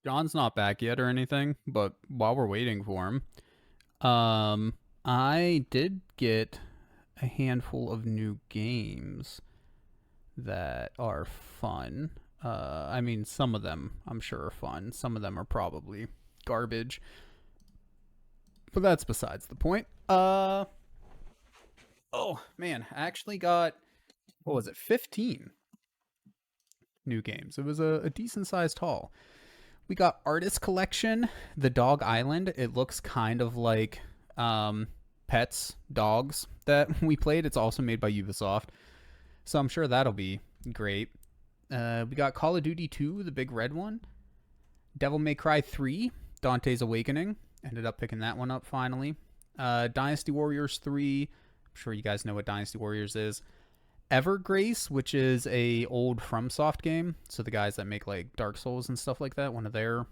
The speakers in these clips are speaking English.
John's not back yet or anything, but while we're waiting for him, I did get a handful of new games that are fun. I mean, some of them I'm sure are fun. Some of them are probably garbage, but that's besides the point. Oh man, I actually got what was it, 15 new games. It was a decent sized haul. We got Artist Collection, The Dog Island. It looks kind of like Pets, Dogs that we played. It's also made by Ubisoft. So I'm sure that'll be great. We got Call of Duty 2, the big red one. Devil May Cry 3, Dante's Awakening. Ended up picking that one up finally. Dynasty Warriors 3. I'm sure you guys know what Dynasty Warriors is. Evergrace, which is a old FromSoft game. So the guys that make like Dark Souls and stuff like that, one of their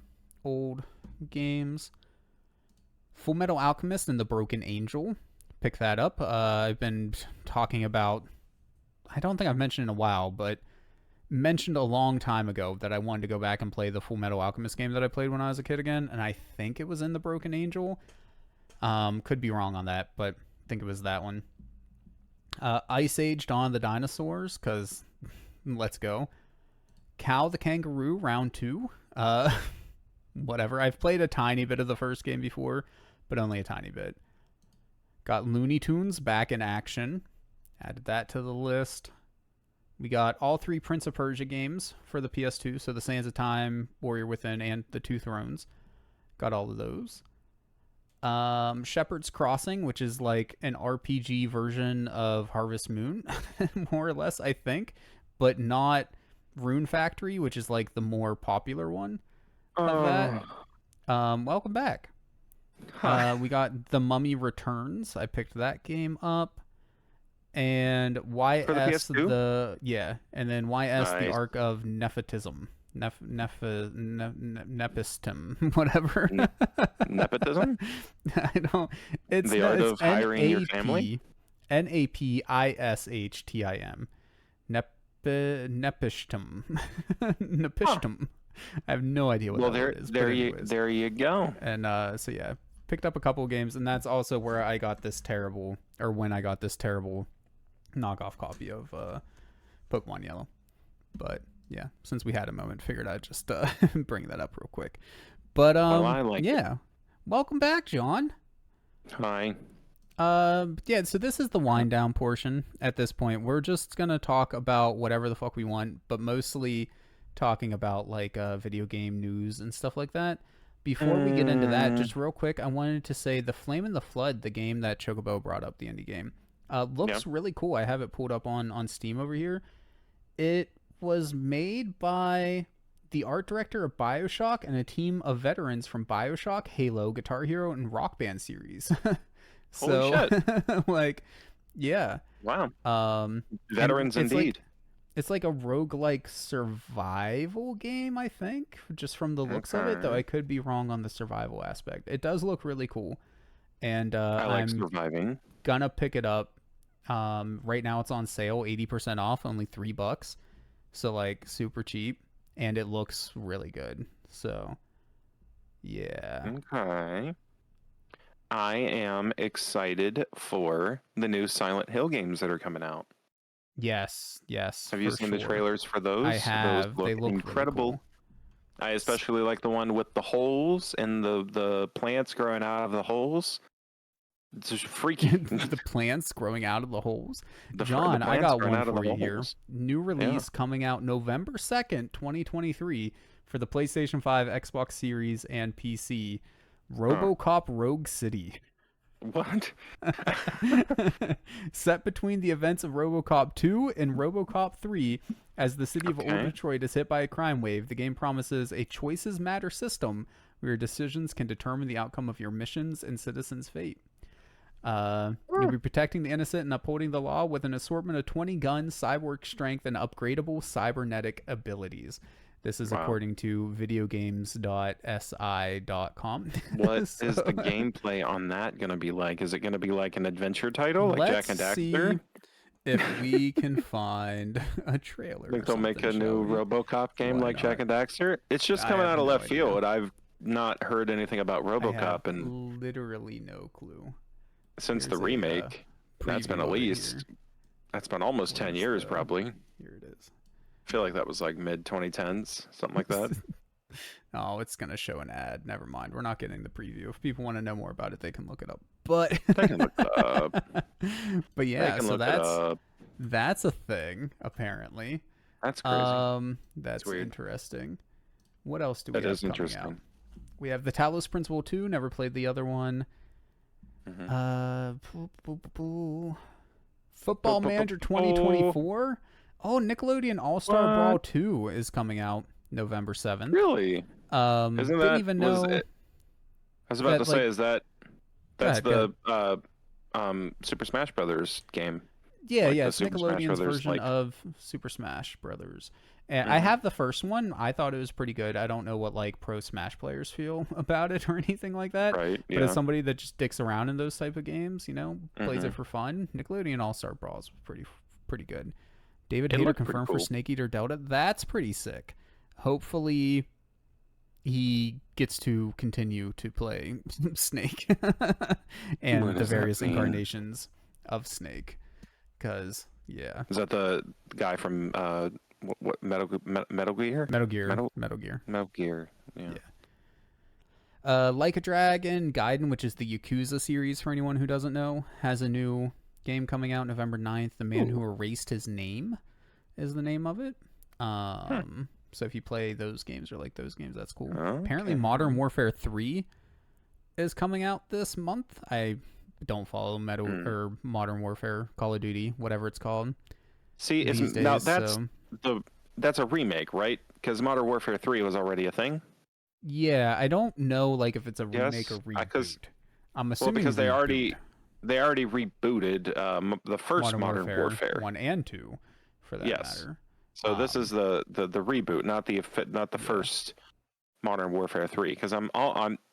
old games. Full Metal Alchemist and the Broken Angel. Pick that up. I've been talking about, I don't think I've mentioned in a while, but mentioned a long time ago that I wanted to go back and play the Full Metal Alchemist game that I played when I was a kid again, and I think it was in the Broken Angel. Could be wrong on that, but I think it was that one. Ice Age Dawn of the Dinosaurs, because let's go. Cow the Kangaroo Round 2. Whatever. I've played a tiny bit of the first game before, but only a tiny bit. Got Looney Tunes back in action. Added that to the list. We got all three Prince of Persia games for the PS2, so the Sands of Time, Warrior Within, and the Two Thrones. Got all of those. Shepherd's Crossing, which is like an RPG version of Harvest Moon, more or less, I think, but not Rune Factory, which is like the more popular one of that. Welcome back. Huh. We got The Mummy Returns. I picked that game up. And For the YS PS2? and then YS the Nice. Ark of Nepotism. Nepistim, whatever. Ne- Nepotism? I don't. It's The art it's of hiring your family? Napishtim. Nepishtim. Huh. Nepishtim. I have no idea what Well, that there, word is, but there you, anyways. there you go. And so yeah, picked up a couple games, and that's also where I got this terrible, or when I got this terrible knockoff copy of Pokemon Yellow. But yeah, since we had a moment, figured I'd just bring that up real quick. But Well, I like it. yeah, welcome back, John. Hi. Yeah, so this is the wind down portion. At this point, we're just gonna talk about whatever the fuck we want, but mostly talking about like video game news and stuff like that. Before we get into that, Mm, just real quick, I wanted to say the Flame and the Flood, the game that Chocobo brought up, the indie game, yeah. looks really cool. I have it pulled up on Steam over here. It was made by the art director of BioShock and a team of veterans from BioShock, Halo, Guitar Hero, and Rock Band series. Holy So, shit. like, yeah. Wow. And Veterans indeed. it's like a roguelike survival game, I think, just from the looks of it, though Okay. I could be wrong on the survival aspect. It does look really cool, and I like I'm surviving. gonna pick it up. Right now it's on sale, 80% off, only $3. So like super cheap, and it looks really good. So yeah. Okay. I am excited for the new Silent Hill games that are coming out. Yes, Have you for seen the sure. trailers for I those? Those have. They look look really incredible. cool. I especially like the one with the holes and the plants growing out of the holes. It's just freaky. The plants growing out of the holes. The John, I plants got growing one out of for the you here. holes. New Yeah. release coming out November 2nd, 2023 for the PlayStation 5, Xbox Series, and PC. Huh. RoboCop Rogue City. What? Set between the events of RoboCop 2 and RoboCop 3, as the city of Old Okay. Detroit is hit by a crime wave, the game promises a choices matter system where your decisions can determine the outcome of your missions and citizens' fate. You'll be protecting the innocent and upholding the law with an assortment of 20 guns, cyborg strength, and upgradable cybernetic abilities. This is Wow. according to videogames.si.com. What is the So, gameplay on that gonna be like? Is it gonna be like an adventure title, like Jack let's and see. Daxter? If we can find a trailer Think or they'll make something, a shall new we? RoboCop game Why like Jack not? and Daxter? It's just I coming have out of no left idea. field. I've not heard anything about I have RoboCop, and literally no clue. since the Here's a remake, that's been preview at of it least here. that's been almost 10 Where's years the? probably. I Here it is. feel like that was like mid 2010s, something like that. Oh, it's gonna show an ad. Never mind. We're not getting the preview. If people want to know more about it, they can look it up. But They can look it up. but They yeah, can so look it up. that's a thing apparently. That's crazy. It's That's weird. interesting. What else do we That have is coming out? interesting. We have the Talos Principle 2. Never played the other one. Hmm. Uh, Football Manager 2024. Oh, Nickelodeon All Star Brawl What? 2 is coming out November 7th. Really? Isn't Didn't that even was know it? I was about to that, say, like, is that go that's ahead, go ahead. the Super Smash Brothers game, Yeah, like yeah, the it's Super Smash Nickelodeon's Brothers, version like. of Super Smash Brothers. And I Hmm. have the first one. I thought it was pretty good. I don't know what like pro Smash players feel about it or anything like that. Right? But as Yeah. somebody that just dicks around in those type of games, plays it Hmm. for fun, Nickelodeon All Star Brawls was pretty good. David It Hayter looked pretty confirmed for cool. Snake Eater Delta. That's pretty sick. Hopefully he gets to continue to play Snake What and the does that various mean? incarnations of Snake. Because yeah, Is that the guy from what Metal Gear? Metal Gear, Metal Metal Gear. Metal Gear. Yeah. Yeah. Like a Dragon, Gaiden, which is the Yakuza series for anyone who doesn't know, has a new game coming out November 9th. The Man Who Ooh. Erased His Name is the name of it. Hmm. So if you play those games or like those games, that's cool. Apparently, Okay. Modern Warfare 3 is coming out this month. I don't follow Metal Hmm. or Modern Warfare, Call of Duty, whatever it's called See, is these now days. So the that's a remake, right? Because Modern Warfare 3 was already a thing. yeah, I don't know like if it's a remake or Yes, because reboot. I'm well, assuming because reboot. they already rebooted the first Modern Modern Warfare Warfare. 1 and 2, for that Yes. matter. So this is the reboot, not the Yeah, first Modern Warfare 3. Because I'm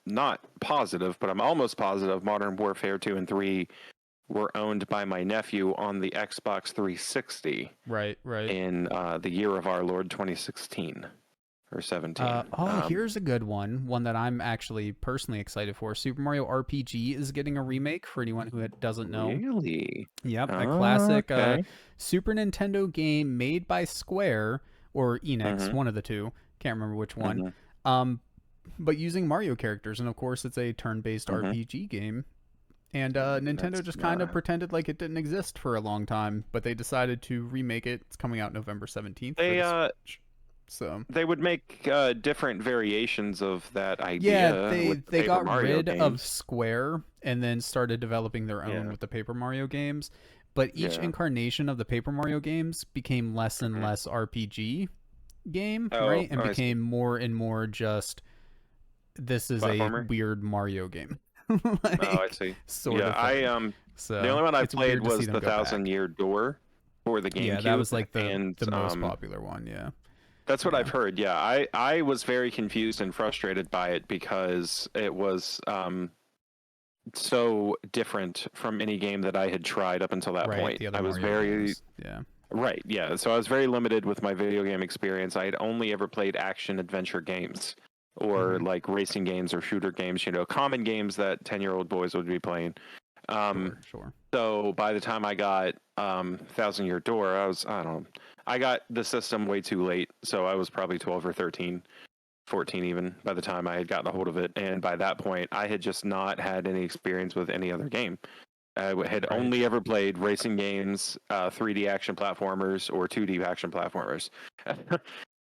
not positive, but I'm almost positive Modern Warfare 2 and 3 were owned by my nephew on the Xbox 360 right, right. in the year of our Lord 2016 or 17. Here's a good one that I'm actually personally excited for. Super Mario RPG is getting a remake for anyone who doesn't know. Really? Yep, a classic Okay. Super Nintendo game made by Square or Enix, Mm-hmm. one of the two. Can't remember which one. Mm-hmm. Um, but using Mario characters, and of course, it's a turn-based Mm-hmm. RPG game. And Nintendo That's just kind of pretended like it didn't exist for a long time, but they decided to remake it. It's coming out November 17th for they the Switch. So they would make different variations of that yeah, idea they with the they Paper got Mario rid of games. Square and then started developing their own Yeah. with the Paper Mario games. But each Yeah. incarnation of the Paper Mario games became less and Mhm. less RPG game, Oh, right? And I see. became more and more just this is a Platformer. weird Mario game. Oh, I Like see. sort Yeah, of I thing. the So only one I it's played weird to see was them the go Thousand back. Year Door for the Yeah, that GameCube, was like and the most popular one, yeah. that's what Yeah. I've heard. Yeah, I was very confused and frustrated by it because it was so different from any game that I had tried up until that Right, point. the other I was Mario very games. Yeah. right, yeah. So I was very limited with my video game experience. I had only ever played action adventure games or Mhm. like racing games or shooter games, common games that 10-year-old boys would be playing. Sure, sure. So by the time I got Thousand Year Door, I don't know. I got the system way too late, so I was probably 12 or 13, 14 even by the time I had gotten a hold of it. And by that point, I had just not had any experience with any other game. I had Right. only ever played racing games, 3D action platformers, or 2D action platformers.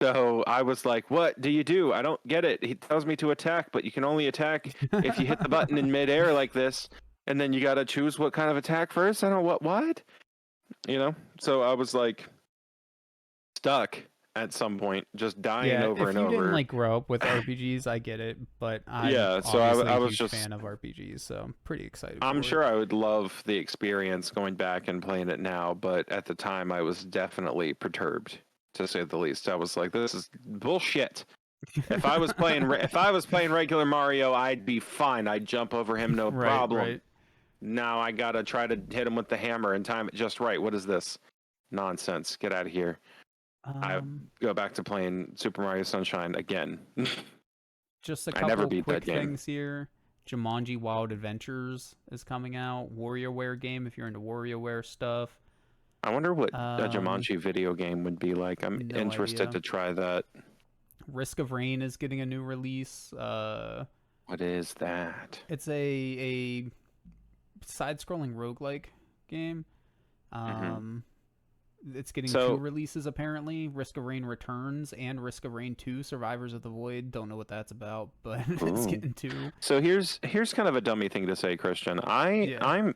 So I was like, "What do you do? I don't get it." He tells me to attack, but you can only attack if you hit the button in midair like this, and then you got to choose what kind of attack first. I don't know what. So I was like stuck at some point, just dying Yeah, over if and you didn't over. like grow up with RPGs, I get it, but I'm Yeah, so obviously I a was huge just. fan of RPGs, so I'm pretty excited I'm for it. sure I would love the experience going back and playing it now, but at the time I was definitely perturbed, to say the least. I was like, "This is bullshit." If I was playing regular Mario, I'd be fine. I'd jump over him, no Right, problem. right. Now I gotta try to hit him with the hammer and time it just right. What is this nonsense? Get out of here. I go back to playing Super Mario Sunshine again. Just a I never couple beat that quick game. things here. Jumanji Wild Adventures is coming out. WarioWare game if you're into WarioWare stuff. I wonder what a Um, Jumanji video game would be like. I'm no interested idea. to try that. Risk of Rain is getting a new release. What is that? It's a side-scrolling roguelike game. Mm-hmm. It's getting So, two releases apparently. Risk of Rain Returns and Risk of Rain 2 Survivors of the Void. Don't know what that's about, but it's ooh. getting two. So here's kind of a dummy thing to say, Christian. Yeah.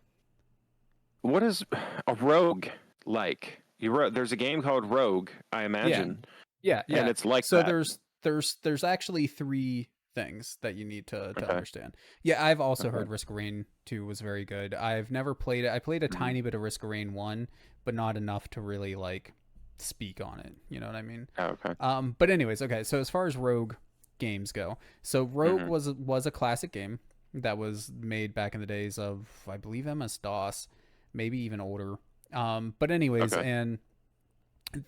What is a rogue like? There's a game called Rogue, I imagine. Yeah. And it's like so that. there's actually three things that you need to Okay. understand. Yeah, I've also Okay. heard Risk of Rain 2 was very good. I've never played it. I played a Mhm. tiny bit of Risk of Rain 1, but not enough to really like speak on it. You know what I mean? Oh, okay. But anyways, okay. So as far as Rogue games go, so Rogue Mhm. was a classic game that was made back in the days of, I believe, MS DOS, maybe even older. But anyways, Okay. and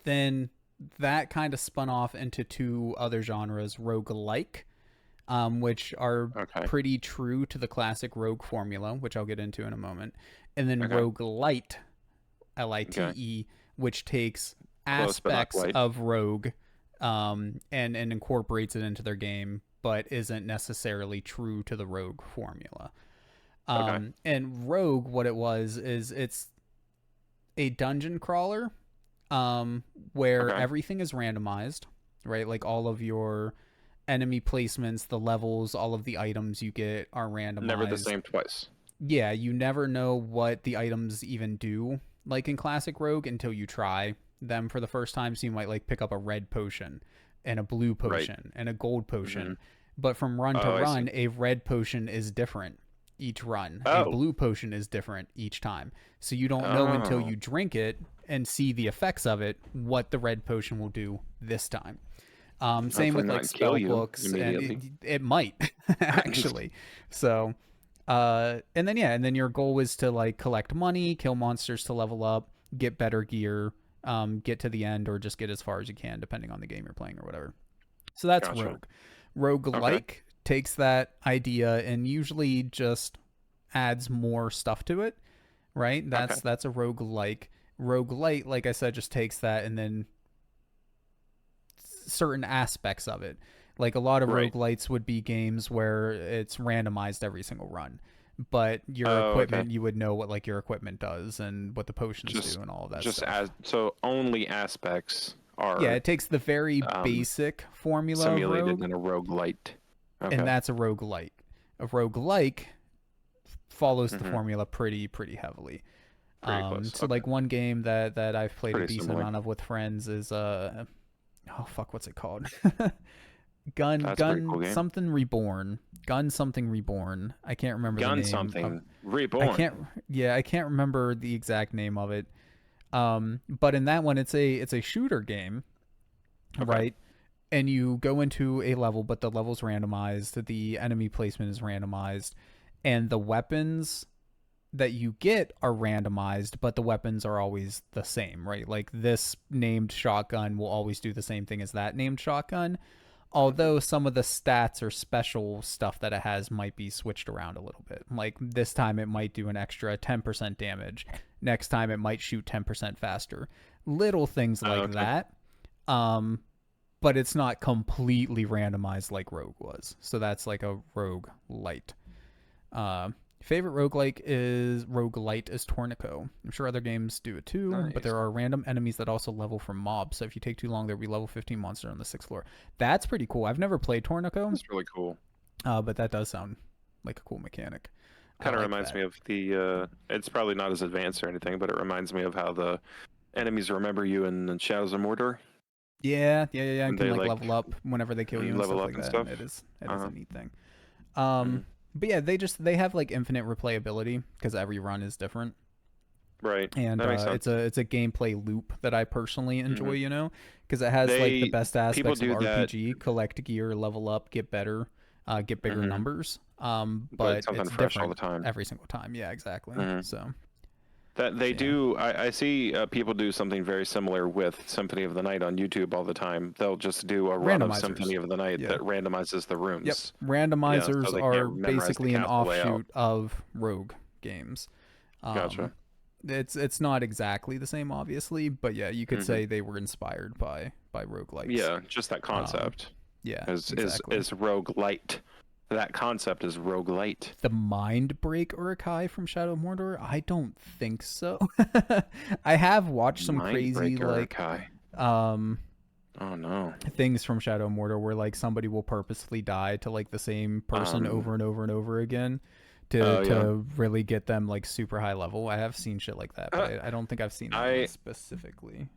then that kind of spun off into two other genres, roguelike, which are Okay. pretty true to the classic Rogue formula, which I'll get into in a moment, and then Okay. roguelite, Lite, which takes Close, but not aspects quite. of Rogue, and incorporates it into their game, but isn't necessarily true to the Rogue formula. Okay. And Rogue, what it was is it's a dungeon crawler, where Okay. everything is randomized, right? Like all of your enemy placements, the levels, all of the items you get are randomized. Never the same twice. Yeah, you never know what the items even do, like in Classic Rogue, until you try them for the first time. So you might like pick up a red potion and a blue potion and a gold potion. But from run to Oh, I run, see. a red potion is different each run. A Oh. blue potion is different each time. So you don't know until Oh. you drink it and see the effects of it what the red potion will do this time. Same Hopefully with not like kill spell you books, and immediately. it might actually. So, and then your goal is to like collect money, kill monsters to level up, get better gear, get to the end, or just get as far as you can, depending on the game you're playing or whatever. So that's Gotcha. Rogue. Roguelike takes that idea and usually just adds more stuff to it, right? That's a roguelike. Roguelite, like I said, just takes that and then certain aspects of it. Like a lot of Right. roguelites would be games where it's randomized every single run. But your Oh, equipment, okay. you would know what like your equipment does and what the potions Just do and all of that just stuff. so only aspects Yeah, are it takes the very basic formula of simulated rogue, in a roguelite. Okay. and that's a roguelite. A roguelike follows the Mhm. formula pretty Pretty heavily. close. So Okay. like one game that I've played a Pretty decent similar. amount of with friends is oh fuck, what's it called? That's a pretty cool game. Something Reborn. Gun something Reborn. I can't remember the Gun name. something. I Reborn. can't remember the exact name of it. But in that one it's a shooter game, Okay. right? And you go into a level, but the level's randomized, the enemy placement is randomized, and the weapons that you get are randomized, but the weapons are always the same, right? Like this named shotgun will always do the same thing as that named shotgun, although some of the stats or special stuff that it has might be switched around a little bit. Like this time it might do an extra 10% damage. Next time it might shoot 10% faster. Little things like Okay. that. But it's not completely randomized like Rogue was. So that's like a Rogue Light. Favorite roguelite is Tornico. I'm sure other games do it too, Nice. but there are random enemies that also level from mobs. So if you take too long, there'll be level 15 monster on the 6th floor. That's pretty cool. I've never played Tornico, That's really cool. but that does sound like a cool mechanic. Kind of reminds me of the. It's probably not as advanced or anything, but it reminds me of how the enemies remember you in Shadows of Mordor. Yeah. And They can like like level up whenever they kill you and level stuff up like and that. stuff. And it is Uh-huh. a neat thing. Mhm. But yeah, they have like infinite replayability because every run is different. Right. And That makes sense. it's a gameplay loop that I personally enjoy, Mhm. you know, because it has like the They best people aspects of do that. RPG: collect gear, level up, get better, get bigger Mhm. numbers. But something it's fresh all different the time. every single time. Yeah, exactly. Mhm. So That they yeah, do. I see people do something very similar with Symphony of the Night on YouTube all the time. They'll just do a run of randomizers. Symphony of the Night Yeah. that randomizes the Yep. rooms. So Randomizers they are can't memorize the basically an castle layout. offshoot of Rogue games. Gotcha. Um, it's not exactly the same, obviously, but yeah, you could Hmm. say they were inspired by roguelikes. Yeah, just that Um, concept yeah, is exactly. roguelite. That concept is roguelite. The Mind Break Urukai from Shadow of Mordor? I don't think so. I have watched some crazy Mindbreaker, like Kai. um Oh no. things from Shadow of Mordor where like somebody will purposefully die to like the same person Um. over and over and over again Oh yeah. to really get them like super high level. I have seen shit like that, but Uh, I don't think I've seen that one I specifically.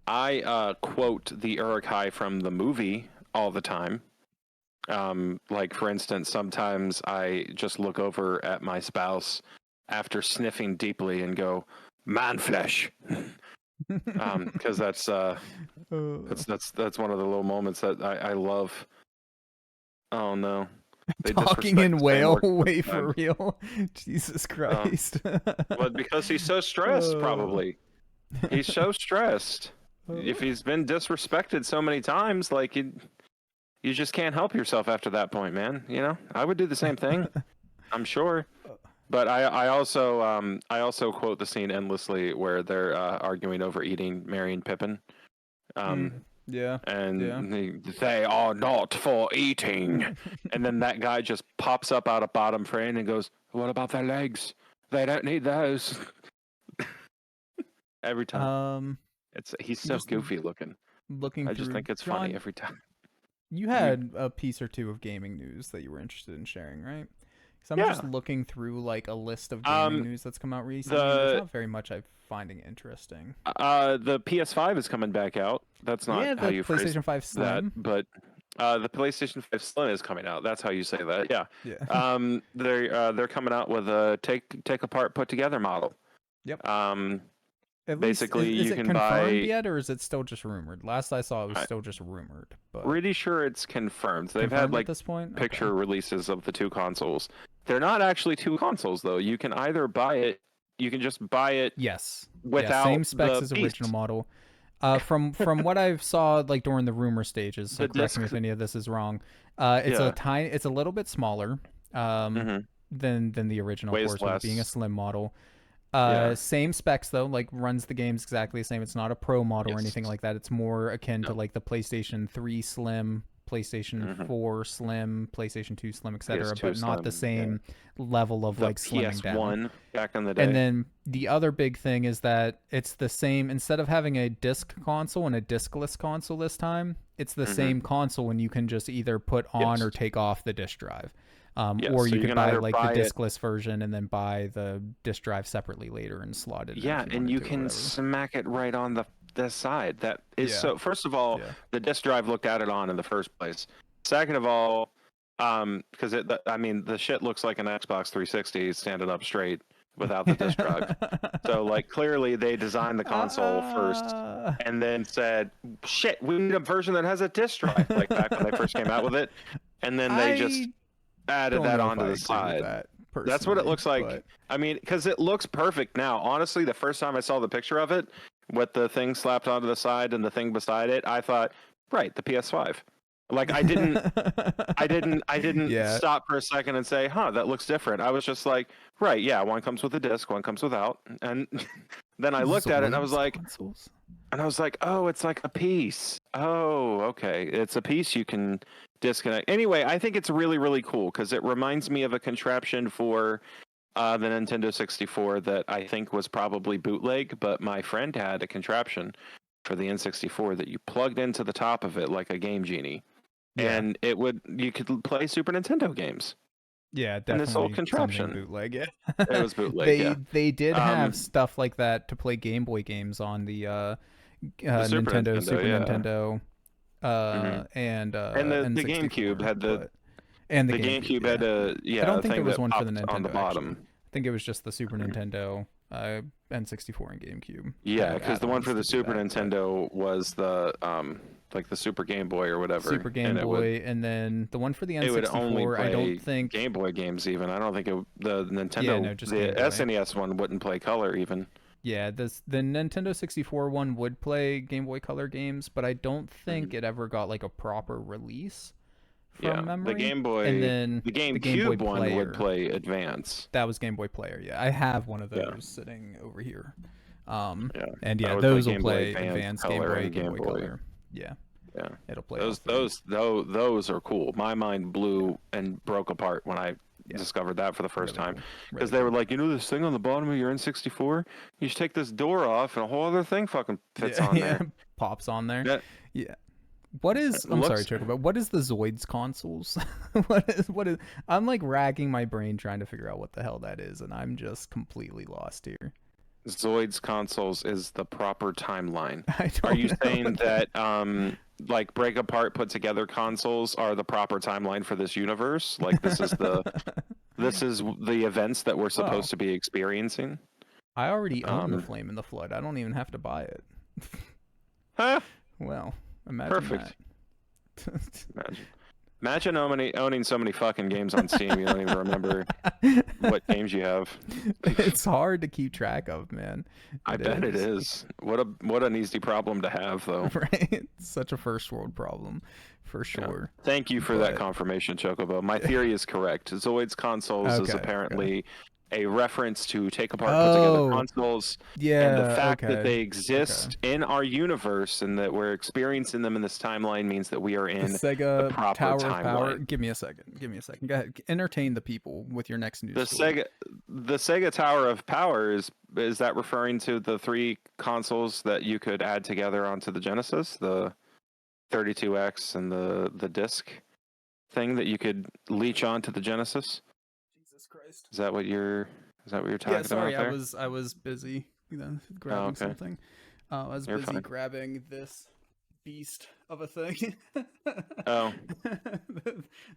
quote the Urukai from the movie all the time. Like for instance, sometimes I just look over at my spouse after sniffing deeply and go, "Man flesh," because that's one of the little moments that I love. Oh no, they Talking disrespect in the same whale word way for sometimes. real. Jesus Uh, Christ. well, because he's so stressed, Uh, probably. He's so stressed. If he's been disrespected so many times, like you just can't help yourself after that point, man. You know, I would do the same thing. I'm sure. But I also quote the scene endlessly where they're arguing over eating Merry and Pippin. mm, Um, yeah. Yeah. and they are not for eating. And then that guy just pops up out of bottom frame and goes, "What about their legs? They don't need those." Every time. um He's so just goofy looking. looking I just through think it's funny John, every time. you You had a piece or two of gaming news that you were interested in sharing, right? Because I'm just yeah. looking through like a list of gaming Um news that's come out recently, and there's the not very much I'm finding interesting. the PS5 is coming back out. That's not Yeah, how the you phrase PlayStation 5 that, Slim. but the PlayStation 5 Slim is coming out. That's how you say that. Yeah. Yeah. They're coming out with a take apart put together model. Yep. Um At least Basically is you it can confirmed buy yet, or is it still just rumored? Last I saw, it was I'm still just rumored, but pretty sure it's confirmed. They've had confirmed at like this point. Okay. picture releases of the two consoles. They're not actually two consoles though. You can either buy it, you can just buy it Yes. Yeah. without Same specs the as piece. original model. From what I've saw like during the rumor stages, so The correct me disc, if any of this is wrong. yeah. It's a little bit smaller, um, Hmm. than the original, of Weighs course, with it being a less. slim model. Yeah. Same specs though, like runs the games exactly the same. It's not a pro model or Yes. anything like that. It's more akin to No. like the PlayStation 3 Slim, PlayStation Hmm. 4 Slim, PlayStation 2 Slim, etc., PS2 but not the Slim. Yeah. same level of The like slimming down. PS1 back in the And day. then the other big thing is that it's the same, instead of having a disc console and a discless console this time, it's the Hmm. same console and you can just either put on Yes. or take off the disc drive. Yes. Or So you you could can buy either like the buy it. discless version and then buy the disc drive separately later and slot it in Yeah, if you and wanted you to or can whatever. smack it right on the side. That is Yeah, so. First of all, yeah. the disk drive looked added on in the first place. Second of all, because I mean, the shit looks like an Xbox 360 standing up straight without the disk drive. So like clearly they designed the console first uh, and then said, "Shit, we need a version that has a disk drive." Like back when they first came out with it, and then they just I added don't that know if onto I the agree with side. that That's what it personally, looks like. but I mean, because it looks perfect now. Honestly, the first time I saw the picture of it with the thing slapped onto the side and the thing beside it, I thought, right, the PS5. Like I didn't yeah, stop for a second and say, huh, that looks different. I was just like, right, yeah, one comes with a disc, one comes without. And then I looked at it and Zoids consoles. I was like, oh, it's like a piece. Oh, okay. It's a piece you can disconnect. Anyway, I think it's really, really cool because it reminds me of a contraption for the Nintendo 64 that I think was probably bootleg, but my friend had a contraption for the N64 that you plugged into the top of it like a Game Genie, Yeah, and you could play Super Nintendo games yeah, in this old definitely something contraption. bootleg. Yeah, It was bootleg, yeah. they did have Um, stuff like that to play Game Boy games on the the Super Nintendo, Nintendo, Super yeah. Nintendo, Hmm. And the GameCube N64, had but and the the GameCube. GameCube had Yeah, I a don't think there thing was that one for the popped on the Nintendo actually. bottom. I think it was just the Super Mhm. Nintendo, N64, and GameCube Yeah, had because the one add-ons for to the do Super that. But Nintendo was the like the Super Game Boy or whatever. Super Game Boy, and then the one for the It would only N64. play I don't think Game Boy games even. I don't think the Nintendo, Yeah, no, just Game the Boy. SNES one wouldn't play color even. Yeah, the Nintendo 64 one would play Game Boy Color games, but I don't think it ever got like a proper release from memory. The Game Boy, and then the Game GameCube Boy one Player, would play Advance. That was Game Boy Player. Yeah, I have one of those Yeah. sitting over here. Yeah. And That yeah, would those play will Game Boy play Advance, Advanced Color, Game Boy, and Game Game Boy Boy. Color. Yeah, Yeah. it'll play all Those are cool. My mind blew and broke apart when I discovered that for the first time, because they were like, this thing on the bottom of your N64, you just take this door off and a whole other thing fucking fits on there. Pops on there. Yeah. Yeah. What is? I'm sorry, Chocobo. What is the Zoids consoles? What is? I'm like racking my brain trying to figure out what the hell that is, and I'm just completely lost here. Zoids consoles is the proper timeline. Are you saying that like break apart put together consoles are the proper timeline for this universe? Like this is the events that we're supposed to be experiencing? I already own the Flame and the Flood. I don't even have to buy it. Huh? Well, imagine Perfect. that. Imagine owning so many fucking games on Steam you don't even remember what games you have. It's hard to keep track of, man. I bet it is. What an easy problem to have, though. Right? It's such a first world problem, for sure. Yeah. Thank you for that confirmation, Chocobo. My theory is correct. Zoids consoles is apparently a reference to take apart, put together consoles, and the fact that they exist in our universe and that we're experiencing them in this timeline means that we are in the Sega the proper Tower timeline. of Power. Give me a second. Go ahead. Entertain the people with your next news story. The Sega Tower of Power is that referring to the 3 consoles that you could add together onto the Genesis, the 32X and the disc thing that you could leech onto the Genesis? Christ. Is that what you're talking about? Sorry, I was busy, grabbing something. I was busy grabbing this beast of a thing. Oh.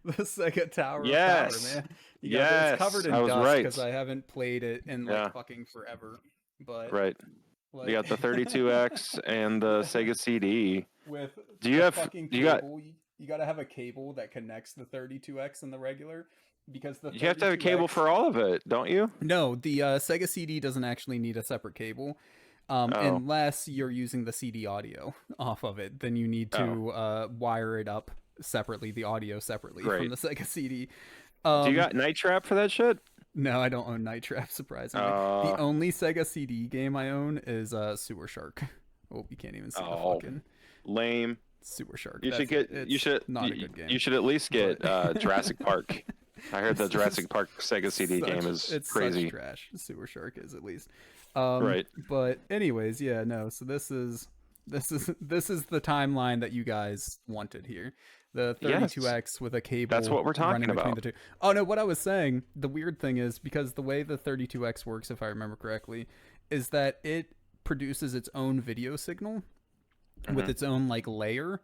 the Sega Tower of Power, man. It's covered in dust because I haven't played it in fucking forever. But you got the 32X and the Sega CD. You gotta have a cable that connects the 32X and the regular. Because you have to have a cable for all of it, don't you? No, the Sega CD doesn't actually need a separate cable, unless you're using the CD audio off of it. Then you need to wire it up separately, the audio separately from the Sega CD. Do you got Night Trap for that shit? No, I don't own Night Trap. Surprisingly, the only Sega CD game I own is Sewer Shark. Oh, you can't even see the fucking lame Sewer Shark. You should not a good game. You should at least get Jurassic Park. I heard the Jurassic Park Sega CD game is crazy. Such trash. Sewer Shark is at least. But anyways, so this is the timeline that you guys wanted here. The 32X with a cable. That's what we're talking about. The two. Oh no, what I was saying, the weird thing is because the way the 32X works, if I remember correctly, is that it produces its own video signal with its own like layer.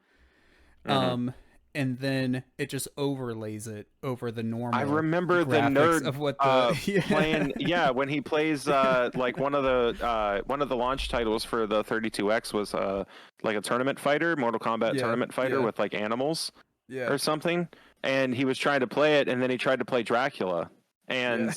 And then it just overlays it over the normal. I remember the nerd of what the playing. Yeah, when he plays like one of the launch titles for the 32X was like a tournament fighter, Mortal Kombat tournament fighter with like animals or something. And he was trying to play it, and then he tried to play Dracula, and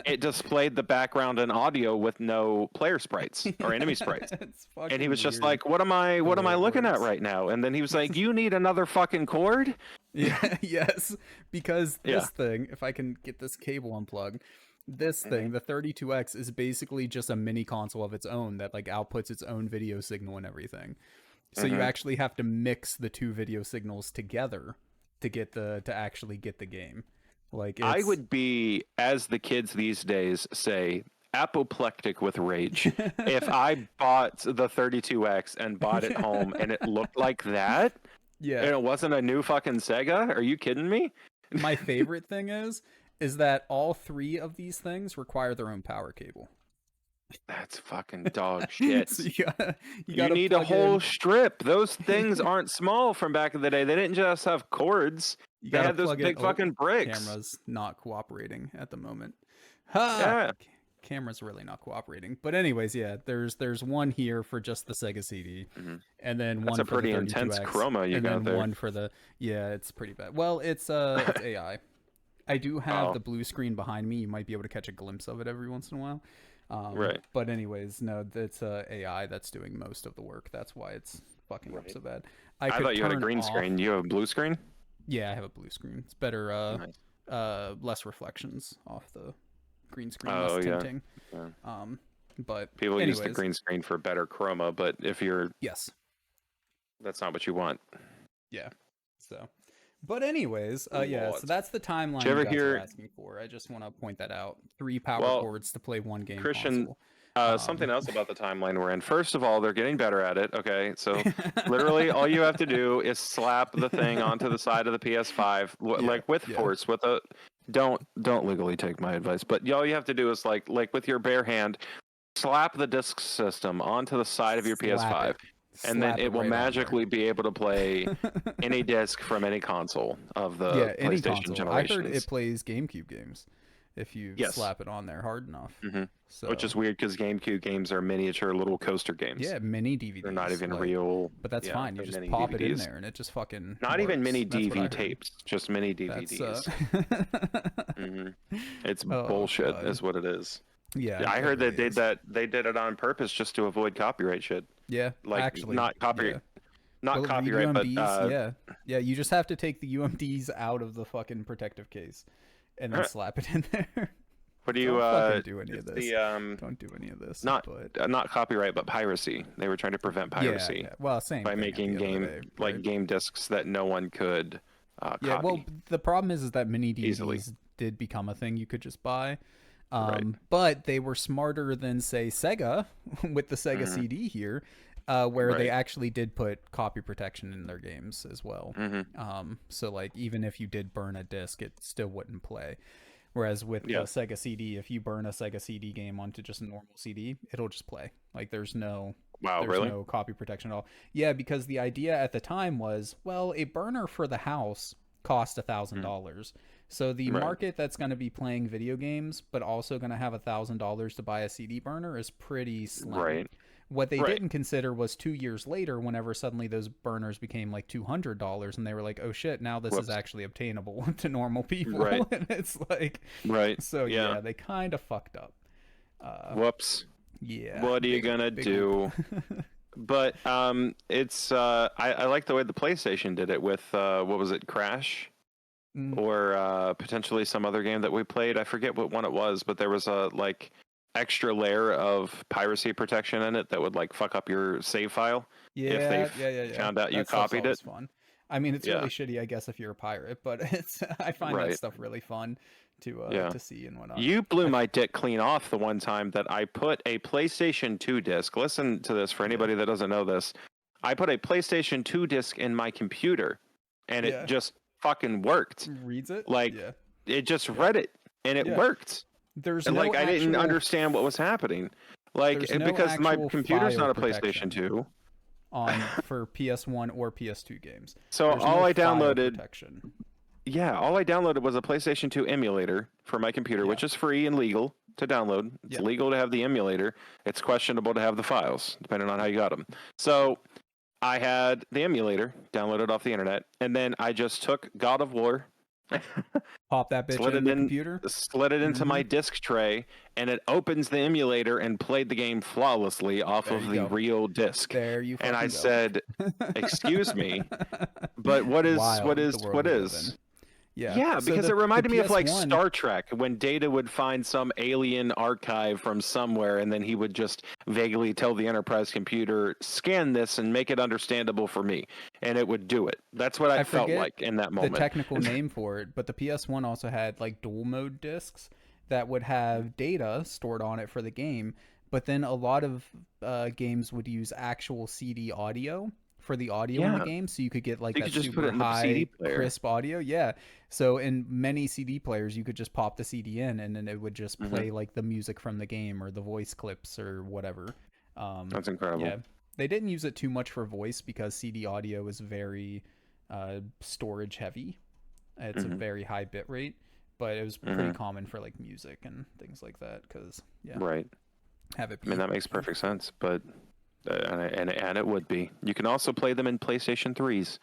it displayed the background and audio with no player sprites or enemy sprites. And he was just like, what am I looking at right now? And then he was like, you need another fucking cord? Yes, because this thing, if I can get this cable unplugged, this thing, the 32X, is basically just a mini console of its own that like outputs its own video signal and everything. So you actually have to mix the two video signals together to actually get the game. Like I would be, as the kids these days say, apoplectic with rage if I bought the 32X and bought it home and it looked like that. Yeah. And it wasn't a new fucking Sega. Are you kidding me? My favorite thing is that all 3 of these things require their own power cable. That's fucking dog shit. So you need a whole strip. Those things aren't small from back in the day. They didn't just have cords. They had those big fucking bricks. Camera's not cooperating at the moment. Yeah. camera's really not cooperating. But anyways, yeah, there's one here for just the Sega CD, Hmm. and then That's one a for the pretty intense 32X, chroma you and got then there. one for the yeah, it's pretty bad. Well, it's AI. I do have Oh, the blue screen behind me. You might be able to catch a glimpse of it every once in a while. right, But anyways, no, it's AI that's doing most of the work. That's why it's fucking up right. so bad. I I could thought you had a turn green off. screen. You have a blue screen? Yeah, I have a blue screen. It's better. Nice. Less reflections off the green screen, less Oh yeah. tinting. Yeah. Um, but People use the anyways, green screen for better chroma, but if you're yes, that's not what you want. yeah. So, but anyways, yeah. Lord. So that's the Did timeline you you ever guys were hear? asking for. I just want to point that out. 3 power Well, cords to play one game Christian, console. something else about the timeline we're in. First of all, they're getting better at it. Okay, so literally all you have to do is slap the thing onto the side of the PS5, Yeah, like with yeah. force. With a don't legally take my advice, but all you have to do is like with your bare hand, slap the disc system onto the side of your Slap PS5, it. and then Slap it it will right on magically be able to play there. any disc from any console of the Yeah, any PlayStation console. I heard it generations. plays GameCube games if you Yes. slap it on there hard enough. Hmm. Which So is weird because GameCube games are miniature little coaster games. yeah, mini They're not DVDs. even Like, real. but that's Yeah, fine. You they're just mini pop it in DVDs. there and it just fucking Not even works. mini That's what I DV heard. tapes, just mini That's DVDs. Hmm. It's oh bullshit, god. is what it is. Yeah, Yeah, I it heard really is. they did it on purpose just to avoid copyright shit. Yeah, Like actually, yeah. not Will it read copyright, but UMDs? Yeah. Yeah, you just have to take the UMDs out of the fucking protective case and then slap it in there. what do you Don't fucking do any of it's this. the Don't do any of this. not But not copyright but piracy. They were trying to prevent yeah, piracy yeah. Well, same by thing at making the end of the game day, like right? game discs that no one could Yeah, well, copy the problem is that mini easily. DVDs did become a thing you could just buy. Right. But they were smarter than, say, Sega with the Sega Hmm. CD here, where they Right. actually did put copy protection in their games as well. Hmm. So, like, even if you did burn a disc, it still wouldn't play. Whereas with the Yeah. Sega CD, if you burn a Sega CD game onto just a normal CD, it'll just play. Like, Wow, there's really? no copy protection at all. Yeah, because the idea at the time was, well, a burner for the house cost Mm. $1,000. So the Right. market that's going to be playing video games, but also going to have $1,000 to buy a CD burner is pretty slim. Right. What they Right. didn't consider was 2 years later, whenever suddenly those burners became like $200, and they were like, "Oh shit, now this is Whoops. actually obtainable to normal people." Right. And it's like, Right. so Yeah. yeah, they kind of fucked up. Whoops. Yeah. What are you Big, gonna big do? whoop. But it's I like the way the PlayStation did it with what was it, Crash, Mm, or potentially some other game that we played. I forget what one it was, but there was a like extra layer of piracy protection in it that would like fuck up your save file if they yeah. found out you That stuff's copied always it. fun. I mean, it's Yeah. really shitty, I guess, if you're a pirate, but it's I find that Right. stuff really fun Yeah. to see and whatnot. You blew I, my dick clean off the one time that I put a PlayStation 2 disc. Listen to this for yeah, anybody that doesn't know this. I put a PlayStation 2 disc in my computer and it yeah. just fucking worked. Reads it. Like Yeah, it just yeah, read it and it yeah. worked. There's And no like I didn't actual understand what was happening. Like there's no because my actual computer's file not a PlayStation protection 2. on for PS1 or PS2 games. So There's all no I file downloaded, protection. yeah, all I downloaded was a PlayStation 2 emulator for my computer, Yeah, which is free and legal to download. It's yeah. legal to have the emulator. It's questionable to have the files, depending on how you got them. So I had the emulator downloaded off the internet, and then I just took God of War, Pop that bitch slid in it the in, computer. slid it into Mm-hmm. my disc tray, and it opens the emulator and played the game flawlessly off There of you the go. real disc. There you And I fucking go. said, "Excuse me, but what is what Wild, the is world what we live in. is?" Yeah. Yeah, So because it the reminded me of like PS1. Star Trek when Data would find some alien archive from somewhere and then he would just vaguely tell the Enterprise computer, scan this and make it understandable for me. And it would do it. That's what I I felt forget like in that the moment. technical name for it, but the PS1 also had like dual mode discs that would have data stored on it for the game. But then a lot of games would use actual CD audio for the audio in the Yeah, game, so you could get like you that could just put it super in the CD high player. crisp audio. Yeah. So in many CD players, you could just pop the CD in, and then it would just Hmm. play like the music from the game or the voice clips or whatever. That's incredible. Yeah, they didn't use it too much for voice because CD audio is very storage heavy. It's a Hmm. very high bit rate. but it was pretty Hmm. common for like music and things like that because yeah, Right. have it I mean, be. that makes perfect sense, but and it would be. You can also play them in PlayStation 3s.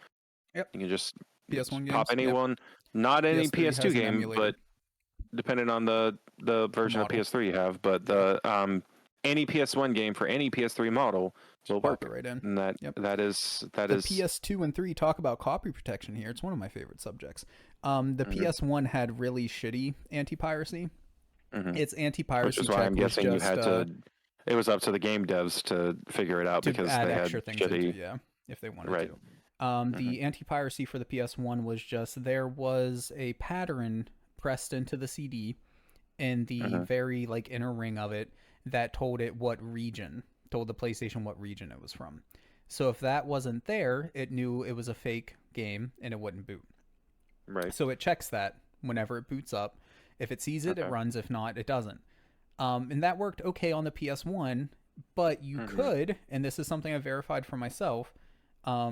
Yep. You can just PS1 pop games. any Yep. one, not any PS3 PS2 has an game, emulator. but depending on the The version of model. PS3 you have, but Yeah. the any PS1 game for any PS3 model Just will pop it work. right in. And that Yep. that is that The is PS2 and 3 talk about copy protection here. It's one of my favorite subjects. The mhm, PS1 had really shitty anti-piracy. mhm. Its Which anti-piracy is why check I'm was guessing you just had to. It was up to the game devs to figure it out to because add they had extra things into, shitty. yeah, if they wanted Right. to. Hmm. The anti-piracy for the PS1 was just there was a pattern pressed into the CD in the Hmm. very like inner ring of it that told it what region, told the PlayStation what region it was from. So if that wasn't there, it knew it was a fake game and it wouldn't boot. Right. So it checks that whenever it boots up. If it sees it, it Okay. runs. If not, it doesn't. And that worked okay on the PS1, but you Hmm. could, and this is something I verified for myself,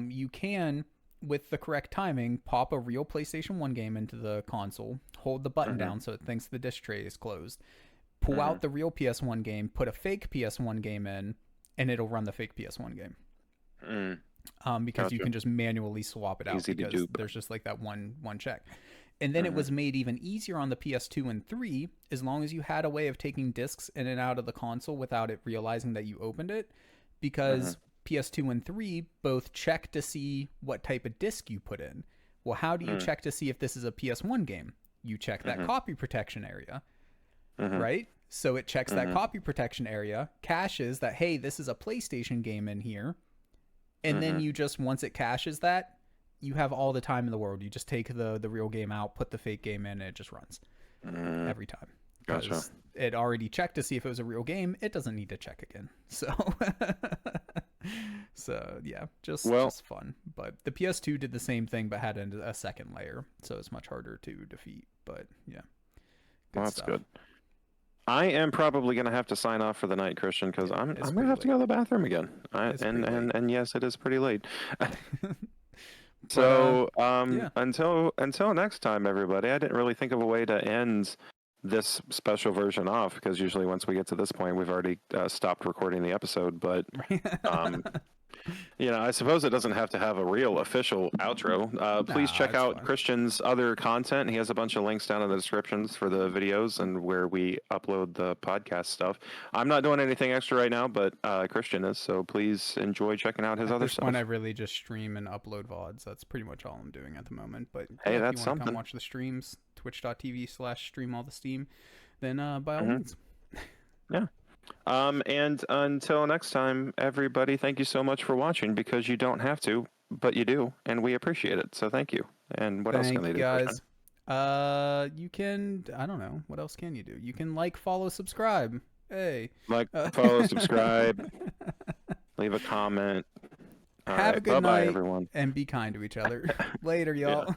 you can, with the correct timing, pop a real PlayStation 1 game into the console, hold the button Hmm. down so it thinks the disc tray is closed, pull Hmm. out the real PS1 game, put a fake PS1 game in, and it'll run the fake PS1 game. Mm. Because you Gotcha. can just manually swap it out Easy to because dupe. there's just like that one check. And then it Hmm. was made even easier on the PS2 and 3 as long as you had a way of taking discs in and out of the console without it realizing that you opened it, Hmm. because PS2 and 3 both check to see what type of disc you put in. Well, how do you Mm. check to see if this is a PS1 game? You check that Hmm. copy protection area, Hmm. right? So it checks that Hmm. copy protection area, caches that, hey, this is a PlayStation game in here, and then Hmm. you just, once it caches that, you have all the time in the world. You just take the real game out, put the fake game in, and it just runs Mm. every time Gotcha. because it already checked to see if it was a real game. It doesn't need to check again. So so yeah, Well, just fun. But the PS2 did the same thing but had a second layer, so it's much harder to defeat. But yeah, good that's stuff. good. I am probably gonna have to sign off for the night, Christian, because Yeah, it's I'm gonna pretty have to go late. to the bathroom again. It's pretty late. And yes, it is pretty late. But So yeah, until next time, everybody. I didn't really think of a way to end this special version off because usually once we get to this point, we've already stopped recording the episode. But um, I suppose it doesn't have to have a real official outro. Please nah, check it's out fine. Christian's other content. He has a bunch of links down in the descriptions for the videos and where we upload the podcast stuff. I'm not doing anything extra right now, but Christian is. So please enjoy checking out his At other this point, I stuff. really just stream and upload VODs. That's pretty much all I'm doing at the moment. But Hey, yeah, if you that's want to come something. watch the streams, twitch.tv/streamallthesteam, then by all Hmm. means. Yeah. And until next time, everybody, thank you so much for watching because you don't have to, but you do, and we appreciate it. So thank you. And what else can Thank they you do, Christian? guys. You can, I don't know, what else can you do? You can like, follow, subscribe. Hey. Like, Uh, follow, subscribe, leave a comment. All Have a right. good Bye bye, night everyone. and be kind to each other. Later, Yeah. y'all.